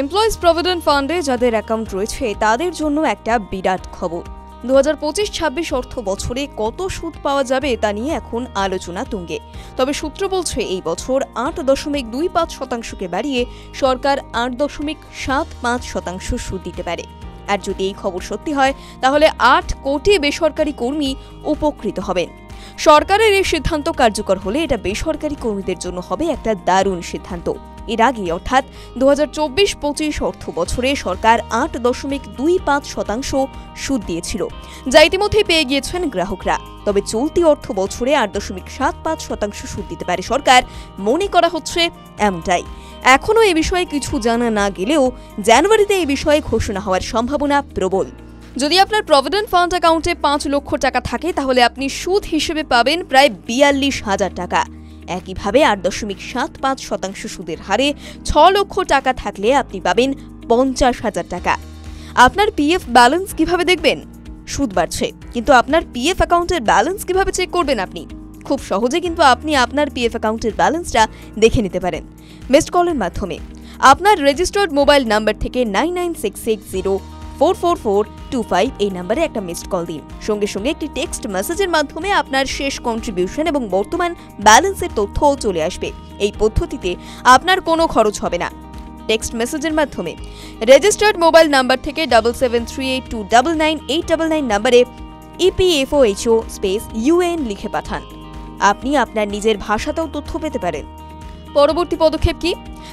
Employees provident ফান্ডে যাদের account রয়েছে তাদের জন্য একটা বিরাট খবর। 2025-26 অর্থ বছরে কত সুদ পাওয়া যাবে তা নিয়ে এখন আলোচনা তুঙ্গে। তবে সূত্র বলছে এই বছর 8.25% বাড়িয়ে সরকার 8.75% সুদ দিতে পারে। আর যদি এই খবর সত্যি হয় তাহলে 8 কোটি বেসরকারি কর্মী উপকৃত হবেন। সরকারের এই সিদ্ধান্ত কার্যকর হলে এটা বেসরকারি কর্মীদের জন্য হবে একটা দারুণ সিদ্ধান্ত। এর আগে অর্থাৎ 2024-25 অর্থ বছরে সরকার 8.25% সুদ দিয়েছিল, যা ইতিমধ্যে পেয়ে গিয়েছেন গ্রাহকরা। তবে চলতি অর্থ বছরে 8.75% সুদ দিতে পারে সরকার, মনে করা হচ্ছে এমনটাই। এখনও এ বিষয়ে কিছু জানা না গেলেও জানুয়ারিতে এই বিষয়ে ঘোষণা হওয়ার সম্ভাবনা প্রবল। যদি আপনার প্রভিডেন্ট ফান্ড অ্যাকাউন্টে 5 লক্ষ টাকা থাকে তাহলে আপনি সুদ হিসেবে পাবেন প্রায় 42,000 টাকা। একইভাবে 8.75% সুদের হারে 6 লক্ষ টাকা থাকলে আপনি পাবেন 50,000 টাকা। আপনার পিএফ ব্যালেন্স কিভাবে দেখবেন? সুদ বাড়ছে, কিন্তু আপনার পিএফ অ্যাকাউন্টের ব্যালেন্স কিভাবে চেক করবেন আপনি? খুব সহজে কিন্তু আপনি আপনার পিএফ অ্যাকাউন্টের ব্যালেন্সটা দেখে নিতে পারেন মিসড কলের মাধ্যমে। আপনার রেজিস্টার্ড মোবাইল নাম্বার থেকে 9966044425 এই নম্বরে একটা মিসড কল দিন। সঙ্গে সঙ্গে একটি টেক্সট মেসেজের মাধ্যমে আপনার শেষ কন্ট্রিবিউশন এবং বর্তমান ব্যালেন্সের তথ্যও চলে আসবে। এই পদ্ধতিতে আপনার কোনো খরচ হবে না। টেক্সট মেসেজের মাধ্যমে রেজিস্টার্ড মোবাইল নাম্বার থেকে 7738299899 নম্বরে EPFOHO-UN লিখে পাঠান। আপনি আপনার নিজের ভাষাতেও তথ্য পেতে পারেন। পরবর্তী পদক্ষেপ কি?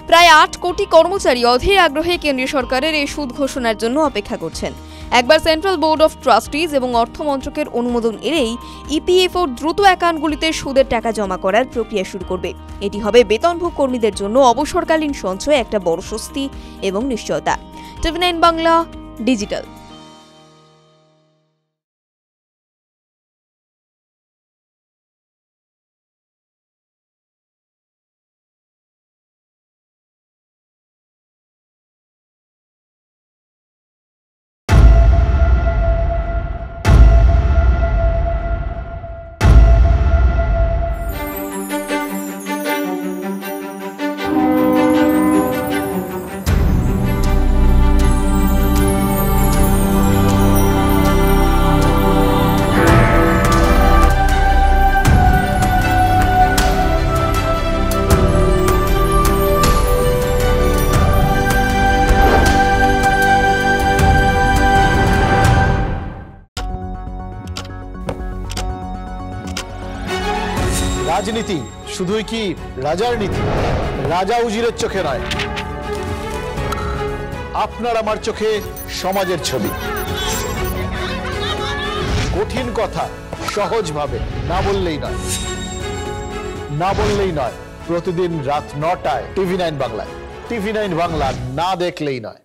প্রায় 8 কোটি কর্মচারী অধীর আগ্রহে কেন্দ্রীয় সরকারের এই সুদ ঘোষণার জন্য অপেক্ষা করছেন। একবার সেন্ট্রাল বোর্ড অফ ট্রাস্টিজ এবং অর্থ মন্ত্রকের অনুমোদন এলেই ইপিএফও দ্রুত অ্যাকাউন্টগুলিতে সুদের টাকা জমা করার প্রক্রিয়া শুরু করবে। এটি হবে বেতনভোগ কর্মীদের জন্য অবসরকালীন সঞ্চয়ে একটা বড় স্বস্তি এবং নিশ্চয়তা। TV9 Bangla digital. রাজনীতি শুধুই কি রাজার নীতি? রাজা উজিরের চোখে নয়, আপনার আমার চোখে সমাজের ছবি। কঠিন কথা সহজভাবে না বললেই নয়। প্রতিদিন রাত 9টায় TV9 বাংলায়। TV9 বাংলা না দেখলেই নয়।